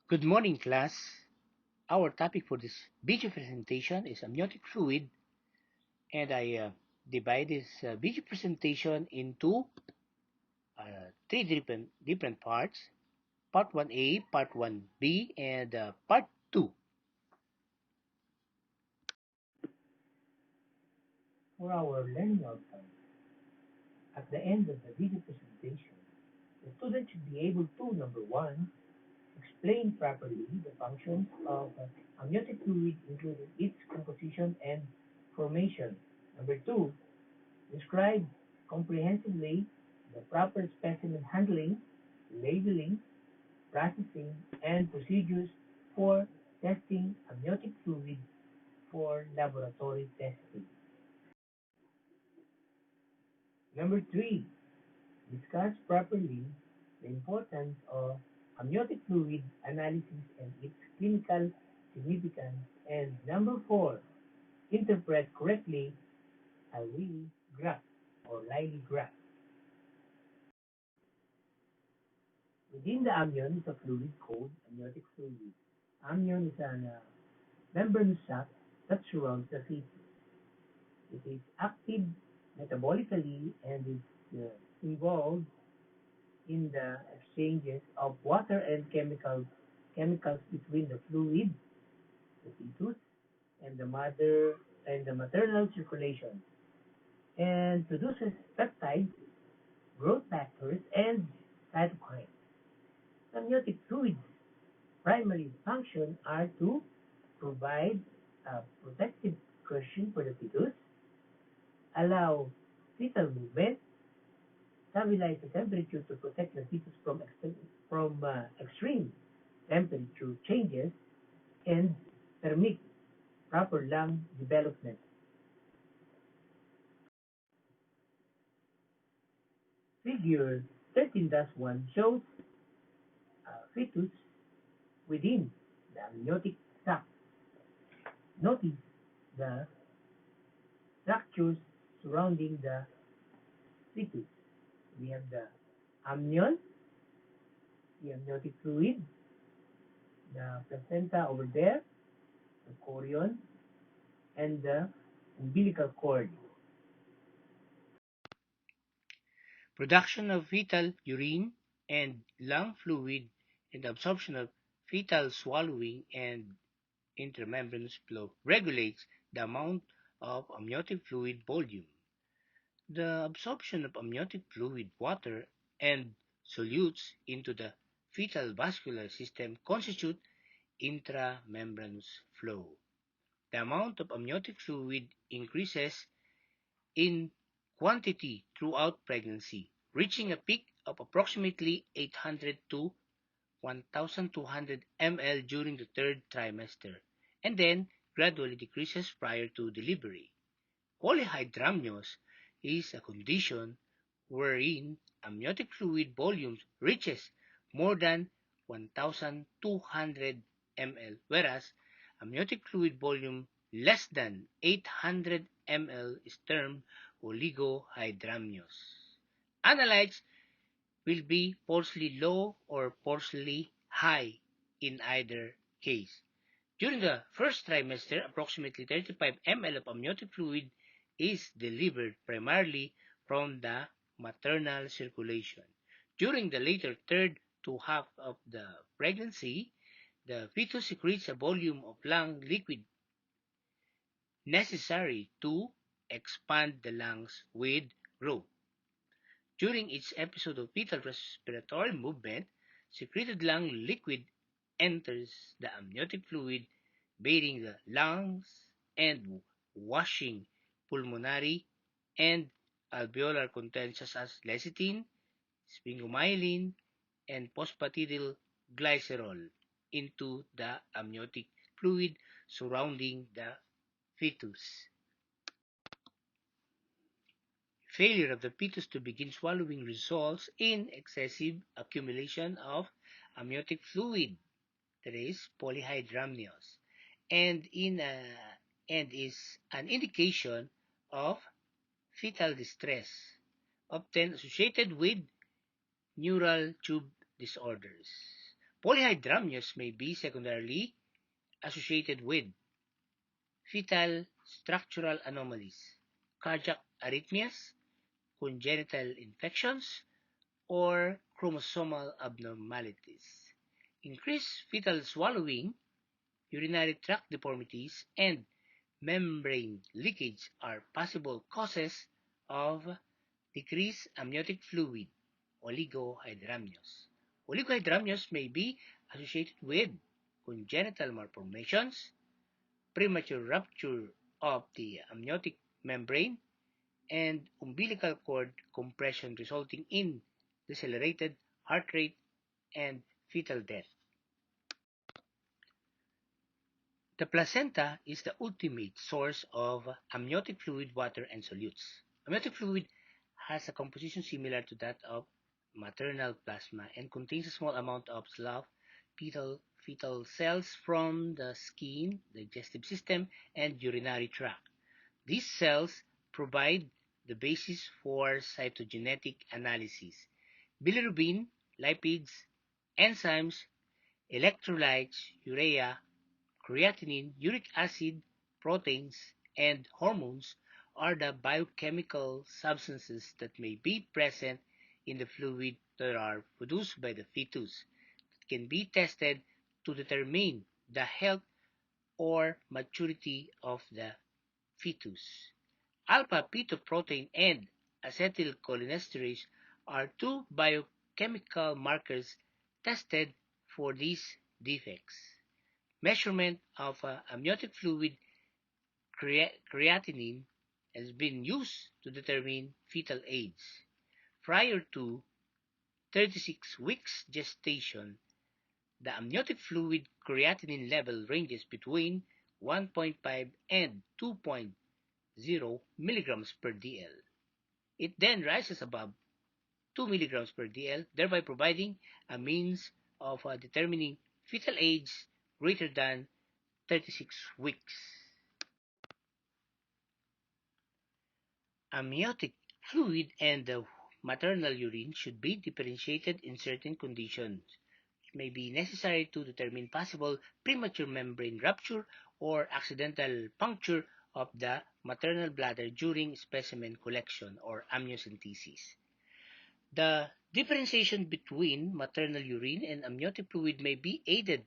Good morning, class. Our topic for this video presentation is amniotic fluid, and I divide this video presentation into three different parts: Part 1A, Part 1B, and Part 2. For our learning outcomes, at the end of the video presentation, the student should be able to, number one, explain properly the functions of amniotic fluid, including its composition and formation. Number two, describe comprehensively the proper specimen handling, labeling, processing, and procedures for testing amniotic fluid for laboratory testing. Number three, discuss properly the importance of amniotic fluid analysis and its clinical significance. And number four, interpret correctly a Lilly graph or Liley graph. Within the amnion is a fluid called amniotic fluid. Amnion is a membranous sac that surrounds the fetus. It is active metabolically and is involved in the exchanges of water and chemicals between the fluid, the fetus, and the mother and the maternal circulation, and produces peptides, growth factors, and cytokines. Amniotic fluids' primary functions are to provide a protective cushion for the fetus, allow fetal movement, stabilize the temperature to protect the fetus from extreme temperature changes, and permit proper lung development. Figure 13-1 shows a fetus within the amniotic sac. Notice the structures surrounding the fetus. We have the amnion, the amniotic fluid, the placenta over there, the chorion, and the umbilical cord. Production of fetal urine and lung fluid and absorption of fetal swallowing and intramembranous flow regulates the amount of amniotic fluid volume. The absorption of amniotic fluid, water, and solutes into the fetal vascular system constitute intramembranous flow. The amount of amniotic fluid increases in quantity throughout pregnancy, reaching a peak of approximately 800 to 1,200 ml during the third trimester, and then gradually decreases prior to delivery. Polyhydramnios is a condition wherein amniotic fluid volume reaches more than 1,200 ml, whereas amniotic fluid volume less than 800 ml is termed oligohydramnios. Analytes will be porosely low or porosely high in either case. During the first trimester, approximately 35 ml of amniotic fluid is delivered primarily from the maternal circulation. During the later third to half of the pregnancy, the fetus secretes a volume of lung liquid necessary to expand the lungs with growth. During each episode of fetal respiratory movement, secreted lung liquid enters the amniotic fluid, bathing the lungs and washing pulmonary and alveolar contents such as lecithin, sphingomyelin, and phosphatidylglycerol into the amniotic fluid surrounding the fetus. Failure of the fetus to begin swallowing results in excessive accumulation of amniotic fluid, that is polyhydramnios, and and is an indication of fetal distress, often associated with neural tube disorders. Polyhydramnios may be secondarily associated with fetal structural anomalies, cardiac arrhythmias, congenital infections, or chromosomal abnormalities. Increased fetal swallowing, urinary tract deformities, and membrane leakage are possible causes of decreased amniotic fluid, oligohydramnios. Oligohydramnios may be associated with congenital malformations, premature rupture of the amniotic membrane, and umbilical cord compression resulting in decelerated heart rate and fetal death. The placenta is the ultimate source of amniotic fluid, water, and solutes. Amniotic fluid has a composition similar to that of maternal plasma and contains a small amount of slough, fetal cells from the skin, digestive system, and urinary tract. These cells provide the basis for cytogenetic analysis. Bilirubin, lipids, enzymes, electrolytes, urea, creatinine, uric acid, proteins, and hormones are the biochemical substances that may be present in the fluid that are produced by the fetus that can be tested to determine the health or maturity of the fetus. Alpha-fetoprotein and acetylcholinesterase are two biochemical markers tested for these defects. Measurement of amniotic fluid creatinine has been used to determine fetal age. Prior to 36 weeks gestation, the amniotic fluid creatinine level ranges between 1.5 and 2.0 milligrams per dl. It then rises above 2 milligrams per dl, thereby providing a means of determining fetal age greater than 36 weeks. Amniotic fluid and the maternal urine should be differentiated in certain conditions, which may be necessary to determine possible premature membrane rupture or accidental puncture of the maternal bladder during specimen collection or amniocentesis. The differentiation between maternal urine and amniotic fluid may be aided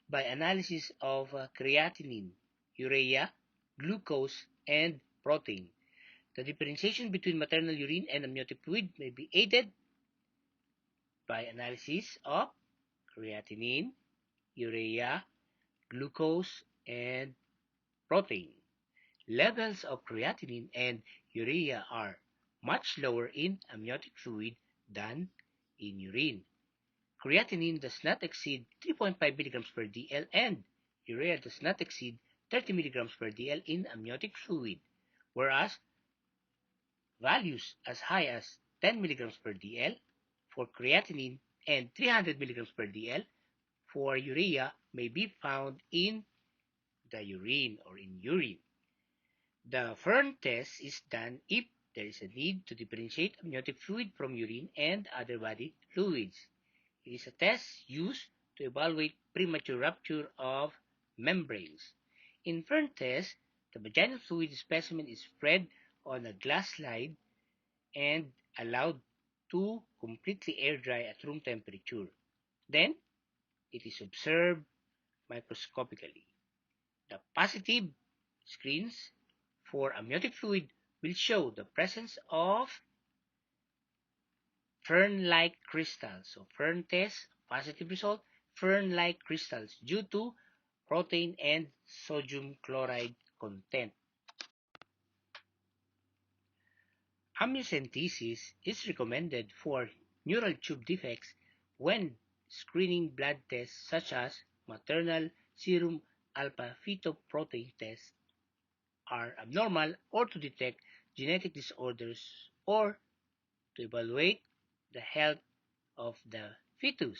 by analysis of creatinine, urea, glucose, and protein. The differentiation between maternal urine and amniotic fluid may be aided by analysis of creatinine, urea, glucose, and protein. Levels of creatinine and urea are much lower in amniotic fluid than in urine. Creatinine does not exceed 3.5 milligrams per dl and urea does not exceed 30 milligrams per dl in amniotic fluid, whereas values as high as 10 milligrams per dl for creatinine and 300 milligrams per dl for urea may be found in the urine or in urine. The Fern test is done if there is a need to differentiate amniotic fluid from urine and other body fluids. It is a test used to evaluate premature rupture of membranes. In Fern test, the vaginal fluid specimen is spread on a glass slide and allowed to completely air dry at room temperature. Then, it is observed microscopically. The positive screens for amniotic fluid will show the presence of fern-like crystals. So fern test, positive result, fern-like crystals due to protein and sodium chloride content. Amniocentesis is recommended for neural tube defects when screening blood tests such as maternal serum alpha-fetoprotein tests are abnormal, or to detect genetic disorders or to evaluate the health of the fetus.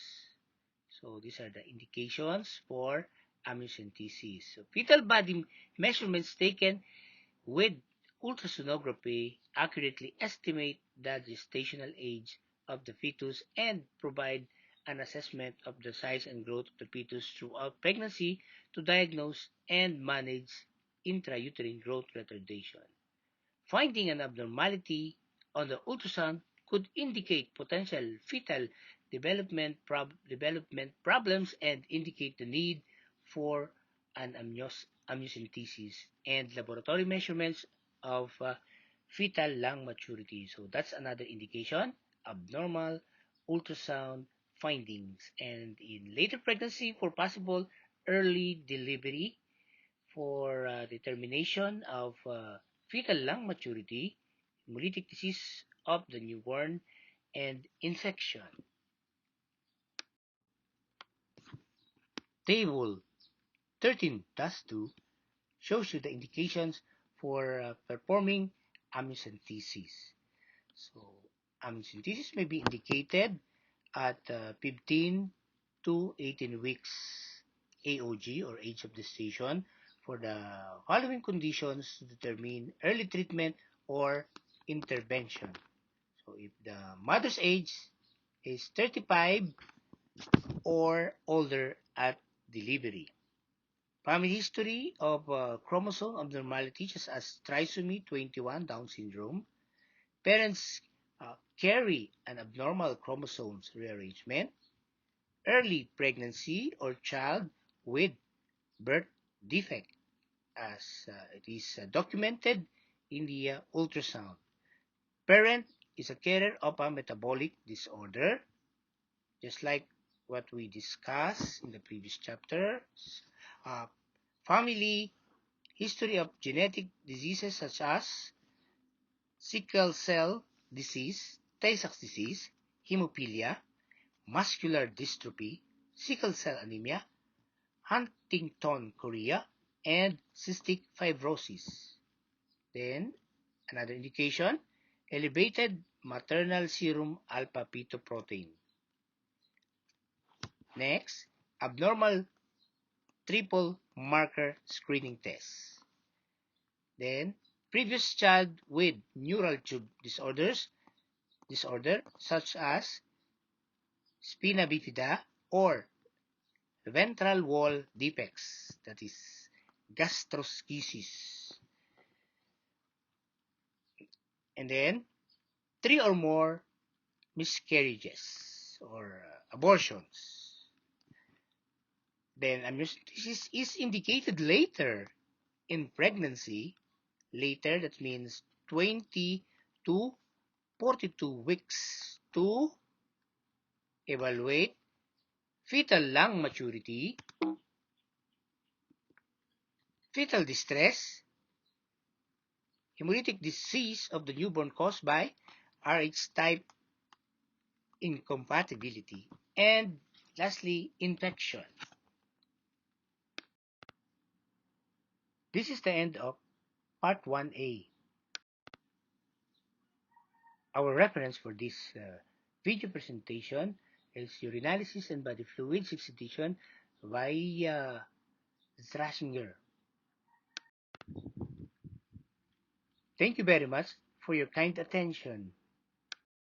So these are the indications for amniocentesis. So fetal body measurements taken with ultrasonography accurately estimate the gestational age of the fetus and provide an assessment of the size and growth of the fetus throughout pregnancy to diagnose and manage intrauterine growth retardation. Finding an abnormality on the ultrasound could indicate potential fetal development problems and indicate the need for an amniocentesis and laboratory measurements of fetal lung maturity. So that's another indication, abnormal ultrasound findings. And in later pregnancy for possible early delivery, for determination of fetal lung maturity, hemolytic disease of the newborn, and infection. Table 13-2 shows you the indications for performing amniocentesis. So, amniocentesis may be indicated at 15 to 18 weeks AOG or age of gestation for the following conditions to determine early treatment or intervention. So if the mother's age is 35 or older at delivery. Family history of chromosome abnormalities such as trisomy 21 Down syndrome. Parents carry an abnormal chromosomes rearrangement. Early pregnancy or child with birth defect as it is documented in the ultrasound. Parent is a carrier of a metabolic disorder, just like what we discussed in the previous chapter. Uh, Family history of genetic diseases such as sickle cell disease, Tay Sachs disease, hemophilia, muscular dystrophy, sickle cell anemia, Huntington chorea, and cystic fibrosis. Then, another indication, elevated maternal serum alpha-fetoprotein. Next, abnormal triple marker screening test. Then, previous child with neural tube disorder such as spina bifida or ventral wall defects, that is gastroschisis. And then, three or more miscarriages or abortions. Then amniocentesis is indicated later in pregnancy. Later, that means 20 to 42 weeks to evaluate fetal lung maturity, fetal distress, hemolytic disease of the newborn caused by Rh type incompatibility, and lastly, infection. This is the end of Part 1A. Our reference for this video presentation is Urinalysis and Body Fluid 6th edition by Strashinger. Thank you very much for your kind attention.